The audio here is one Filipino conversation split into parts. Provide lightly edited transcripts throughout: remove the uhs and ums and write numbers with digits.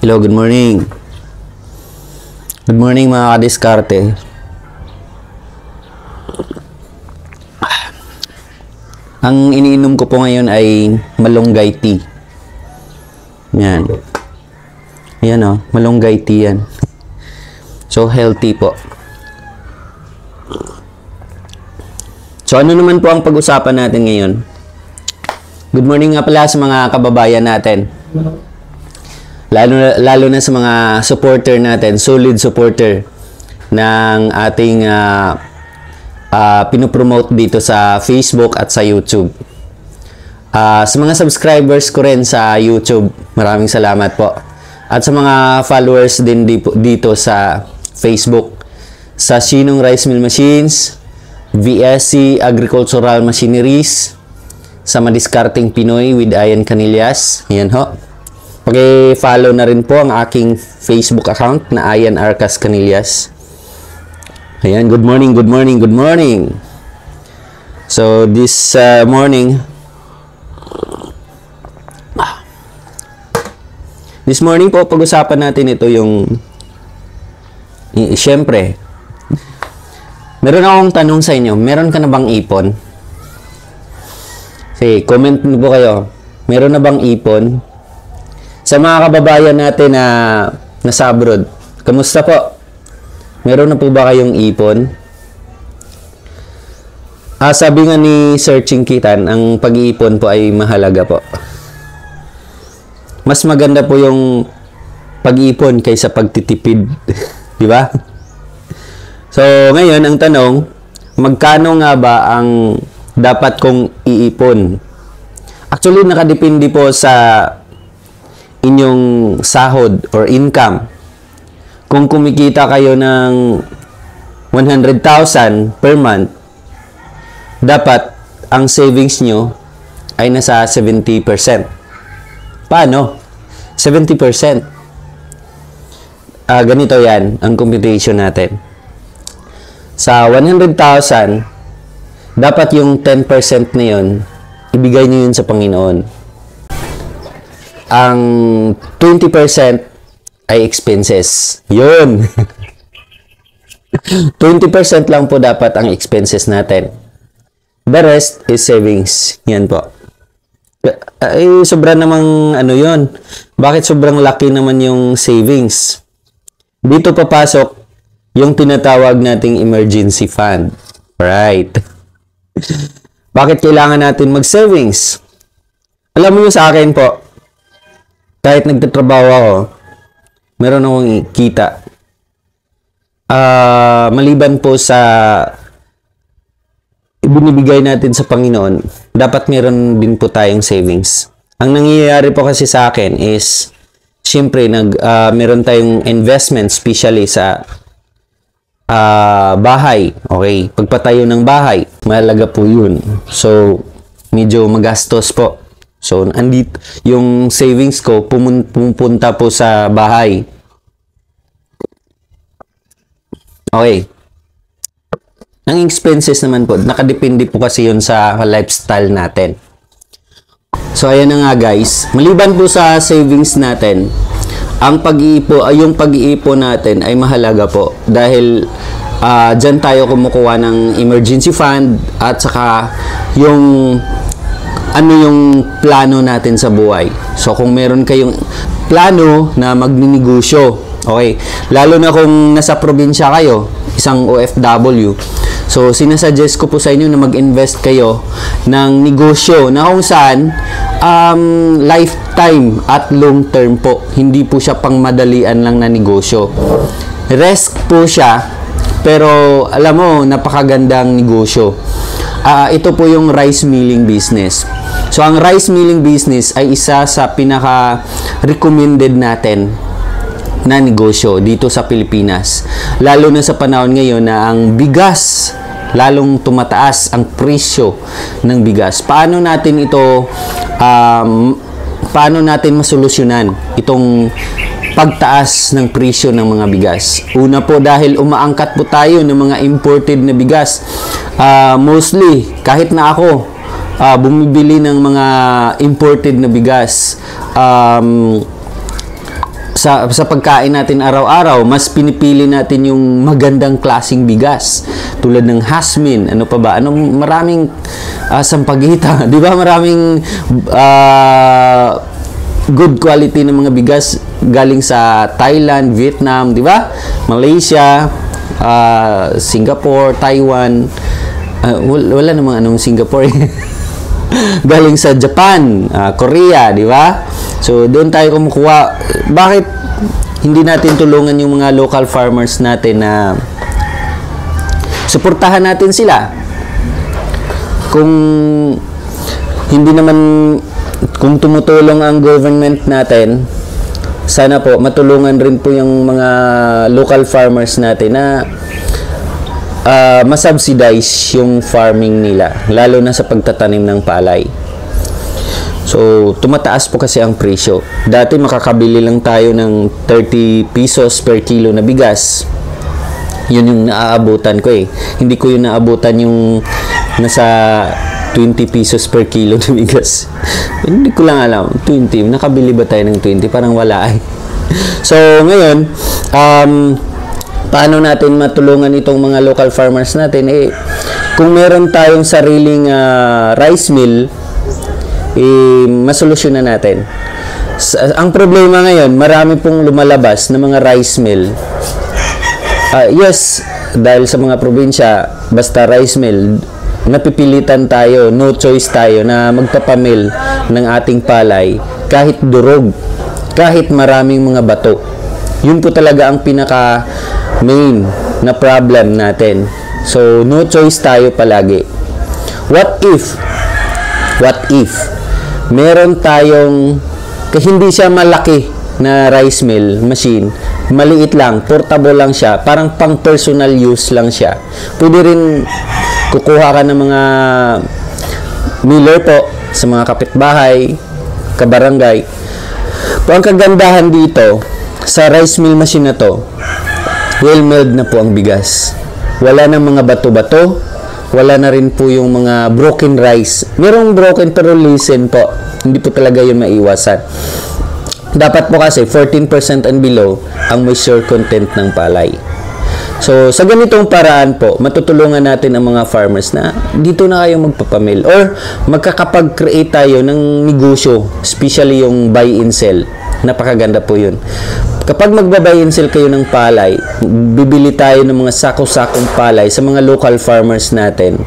Hello, good morning. Good morning mga kadiskarte. Ang iniinom ko po ngayon ay malunggay tea. Yan. Yan o, malunggay tea yan. So, healthy po. So, ano naman po ang pag-usapan natin ngayon? Good morning nga pala sa mga kababayan natin. Lalo na sa mga supporter natin, solid supporter ng ating pinopromote dito sa Facebook at sa YouTube. Sa mga subscribers ko rin sa YouTube, maraming salamat po. At sa mga followers din dito sa Facebook, sa Sinong Rice Mill Machines, VSC Agricultural Machineries, sa Madiskarteng Pinoy with Ian Canillas. Yan ho. Paki-follow na rin po ang aking Facebook account na Ian Arcas Canillas. Ayan, good morning, good morning, good morning. So, this morning, po, pag-usapan natin ito yung, siyempre, meron akong tanong sa inyo, meron ka na bang ipon? Sige, comment mo po kayo, meron na bang ipon? Sa mga kababayan natin na nasa abroad, kamusta po? Meron na po ba kayong ipon? Sabi nga ni Sir Chinkitan, ang pag-iipon po ay mahalaga po. Mas maganda po yung pag-iipon kaysa pagtitipid. Di ba? So, ngayon, ang tanong, magkano nga ba ang dapat kong iipon? Actually, nakadepende po sa inyong sahod or income. Kung kumikita kayo ng 100,000 per month, dapat ang savings nyo ay nasa 70%. Paano? 70%. Ganito yan, ang computation natin. Sa 100,000, dapat yung 10% na yun, ibigay nyo yun sa Panginoon. Ang 20% ay expenses. Yun. 20% lang po dapat ang expenses natin. The rest is savings. Yan po. Ay, sobra namang ano yun. Bakit sobrang laki naman yung savings? Dito papasok yung tinatawag nating emergency fund. Right. Bakit kailangan natin mag-savings? Alam mo sa akin po, kahit nagtatrabaho ako, meron akong kita. Maliban po sa ibinibigay natin sa Panginoon, dapat meron din po tayong savings. Ang nangyayari po kasi sa akin is, siyempre, meron tayong investment, especially sa bahay. Okay? Pagpatayo ng bahay, mahalaga po yun. So, medyo magastos po. So, andito, yung savings ko, pumunta po sa bahay. Okay. Ang expenses naman po, nakadepende po kasi yun sa lifestyle natin. So, ayan na nga guys. Maliban po sa savings natin, ang yung pag-iipon natin ay mahalaga po. Dahil, dyan tayo kumukuha ng emergency fund at saka yung ano yung plano natin sa buhay. So, kung meron kayong plano na magninegosyo, okay, lalo na kung nasa probinsya kayo, isang OFW, so, sinasuggest ko po sa inyo na mag-invest kayo ng negosyo na kung saan lifetime at long term po. Hindi po siya pang madalian lang na negosyo. Risk po siya, pero alam mo, napakagandang negosyo. Ito po yung rice milling business. So, ang rice milling business ay isa sa pinaka-recommended natin na negosyo dito sa Pilipinas. Lalo na sa panahon ngayon na ang bigas, lalong tumataas ang presyo ng bigas. Paano natin masolusyonan itong pagtaas ng presyo ng mga bigas? Una po, dahil umaangkat po tayo ng mga imported na bigas. Mostly, kahit na ako, bumibili ng mga imported na bigas. sa pagkain natin araw-araw, mas pinipili natin yung magandang klasing bigas tulad ng Hasmin, ano pa ba? Maraming sampaguita, 'di ba? Maraming good quality ng mga bigas galing sa Thailand, Vietnam, 'di ba? Malaysia, Singapore, Taiwan. Wala namang anong Singapore. Galing sa Japan, Korea, 'di ba? So, doon tayo kumukuha. Bakit hindi natin tulungan yung mga local farmers natin na suportahan natin sila? Kung hindi naman, kung tumutulong ang government natin, sana po matulungan rin po yung mga local farmers natin na masubsidize yung farming nila, lalo na sa pagtatanim ng palay. So, tumataas po kasi ang presyo. Dati makakabili lang tayo ng 30 pesos per kilo na bigas. Yun yung naaabutan ko eh. Hindi ko yun naabutan yung nasa 20 pesos per kilo na bigas. Hindi ko lang alam. 20. Nakabili ba tayo ng 20? Parang wala eh. So, ngayon, paano natin matulungan itong mga local farmers natin? Eh, kung meron tayong sariling rice mill, masolusyon na natin. Ang problema ngayon, marami pong lumalabas na mga rice mill. Yes, dahil sa mga probinsya, basta rice mill, napipilitan tayo, no choice tayo na magpapamil ng ating palay kahit durog, kahit maraming mga bato. Yun po talaga ang pinaka main na problem natin. So, no choice tayo palagi. What if meron tayong, hindi siya malaki na rice mill machine, maliit lang, portable lang siya, parang pang personal use lang siya. Pwede rin kukuha ka ng mga miller po sa mga kapitbahay, kabarangay. Ang kagandahan dito sa rice mill machine na to, well milled na po ang bigas. Wala na mga bato-bato, wala na rin po yung mga broken rice. Merong broken pero listen po. Hindi po talaga yun maiwasan. Dapat po kasi 14% and below ang moisture content ng palay. So, sa ganitong paraan po, matutulungan natin ang mga farmers na dito na kayo magpapamil or magkakapag-create tayo ng negosyo, especially yung buy and sell. Napakaganda po yun. Kapag magbabuy and sell kayo ng palay, bibili tayo ng mga sako-sakong palay sa mga local farmers natin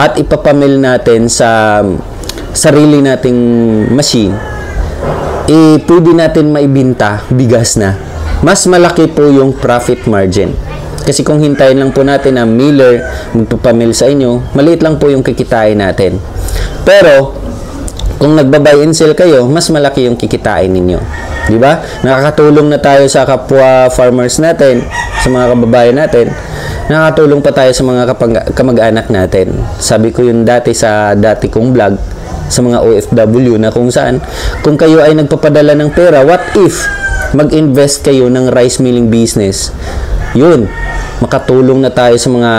at ipapamil natin sa sarili nating machine, pwede natin maibinta bigas na. Mas malaki po yung profit margin. Kasi kung hintayin lang po natin ang miller magpapamil sa inyo, maliit lang po yung kikitain natin. Pero, kung nagbabuy and sell kayo, mas malaki yung kikitain ninyo. Di ba? Nakakatulong na tayo sa kapwa farmers natin, sa mga kababayan natin. Nakakatulong pa tayo sa mga kamag-anak natin. Sabi ko yun dati sa dati kong vlog sa mga OFW na kung saan, kung kayo ay nagpapadala ng pera, what if mag-invest kayo ng rice milling business? Yun, makatulong na tayo sa mga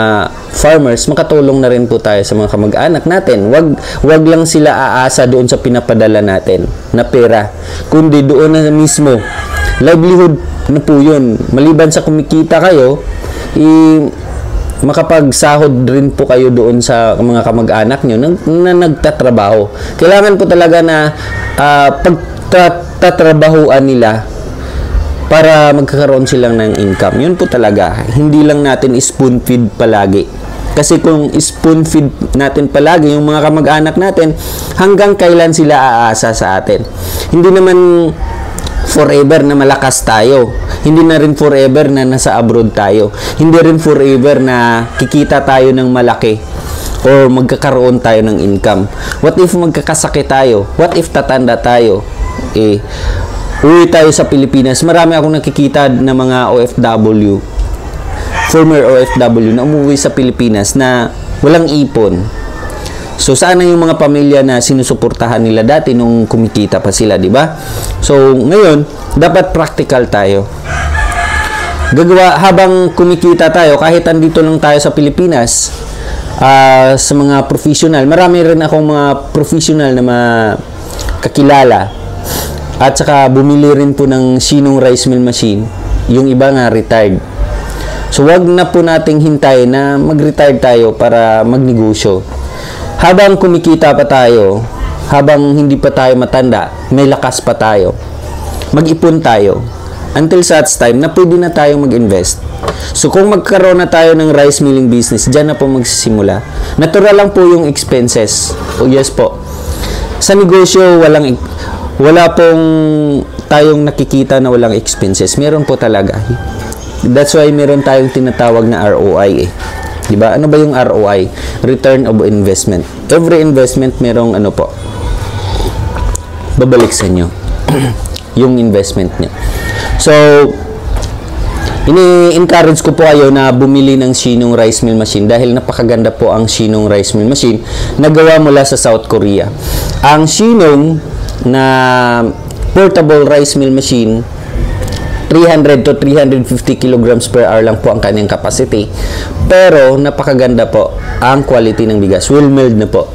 farmers, makatulong na rin po tayo sa mga kamag-anak natin. Wag lang sila aasa doon sa pinapadala natin na pera, kundi doon na mismo. Livelihood na po yun. Maliban sa kumikita kayo, makapagsahod rin po kayo doon sa mga kamag-anak nyo na nagtatrabaho. Kailangan po talaga na pagtatrabahuan nila para magkakaroon silang ng income. Yun po talaga. Hindi lang natin spoon feed palagi. Kasi kung spoon feed natin palagi yung mga kamag-anak natin, hanggang kailan sila aasa sa atin? Hindi naman forever na malakas tayo. Hindi na rin forever na nasa abroad tayo. Hindi rin forever na kikita tayo ng malaki or magkakaroon tayo ng income. What if magkakasakit tayo? What if tatanda tayo? Uwi tayo sa Pilipinas. Marami akong nakikita na mga OFW, former OFW na umuwi sa Pilipinas na walang ipon. So, sana yung mga pamilya na sinusuportahan nila dati nung kumikita pa sila, di ba? So, ngayon, dapat practical tayo. Gagawa, habang kumikita tayo, kahit andito lang tayo sa Pilipinas, sa mga professional, marami rin akong mga professional na kakilala. At saka bumili rin po ng Shinong rice mill machine. Yung iba nga retired. So wag na po nating hintayin na mag-retire tayo para magnegosyo. Habang kumikita pa tayo, habang hindi pa tayo matanda, may lakas pa tayo, mag-ipon tayo until such time na pwede na tayo mag-invest. So kung magkaroon na tayo ng rice milling business, dyan na po magsisimula. Natural lang po yung expenses. Oh yes po. Sa negosyo, wala pong tayong nakikita na walang expenses. Meron po talaga. That's why meron tayong tinatawag na ROI eh. Diba? Ano ba yung ROI? Return of investment. Every investment merong ano po, babalik sa inyo yung investment nyo. So, ini-encourage ko po kayo na bumili ng Shinong rice mill machine dahil napakaganda po ang Shinong rice mill machine na gawa mula sa South Korea. Ang Shinong na portable rice mill machine, 300 to 350 kilograms per hour lang po ang kanyang capacity. Pero napakaganda po ang quality ng bigas. Well milled na po.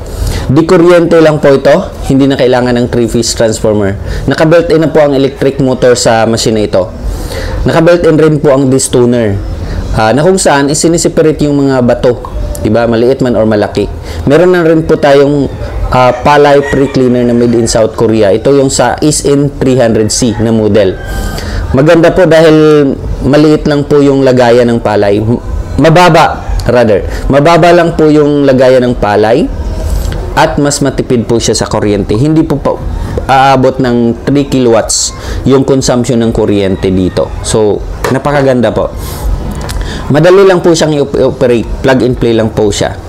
Di kuryente lang po ito. Hindi na kailangan ng 3-phase transformer. Naka-built-in na po ang electric motor sa machine na ito. Naka-built-in rin po ang distoner. Na kung saan isiniseparate yung mga bato. Diba? Maliit man or malaki. Meron na rin po tayong palay pre-cleaner na made in South Korea. Ito yung sa SN 300C na model. Maganda po dahil maliit lang po yung lagayan ng palay. Mababa lang po yung lagayan ng palay at mas matipid po siya sa kuryente. Hindi po aabot ng 3 kilowatts yung consumption ng kuryente dito. So, napakaganda po. Madali lang po siyang i-operate. Plug and play lang po siya.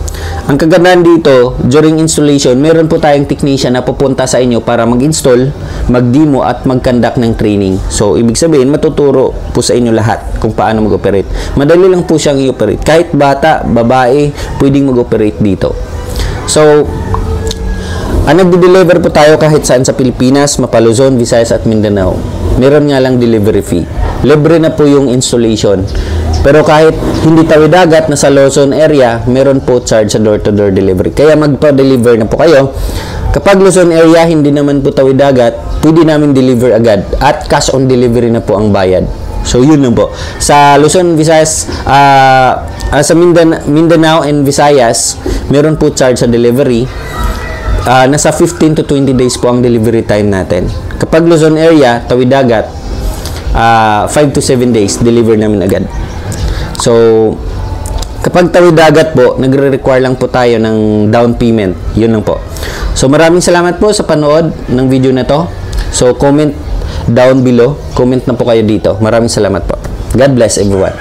Ang kagandahan dito, during installation, meron po tayong technician na pupunta sa inyo para mag-install, mag-demo at mag-conduct ng training. So, ibig sabihin, matuturo po sa inyo lahat kung paano mag-operate. Madali lang po siyang i-operate. Kahit bata, babae, pwedeng mag-operate dito. So, nagde-deliver po tayo kahit saan sa Pilipinas, Mapa, Luzon, Visayas at Mindanao. Meron nga lang delivery fee. Libre na po yung installation. Pero kahit hindi tawid dagat, nasa Luzon area, meron po charge sa door-to-door delivery. Kaya magpa-deliver na po kayo. Kapag Luzon area, hindi naman po tawid dagat, pwede namin deliver agad. At cash on delivery na po ang bayad. So, yun lang po. Sa Luzon, Visayas, sa Mindanao and Visayas, meron po charge sa delivery. Nasa 15 to 20 days po ang delivery time natin. Kapag Luzon area, tawid dagat, 5 to 7 days, deliver namin agad. So, kapag tawid dagat po, nagre-require lang po tayo ng down payment. Yun lang po. So, maraming salamat po sa panood ng video na to. So, comment down below. Comment na po kayo dito. Maraming salamat po. God bless everyone.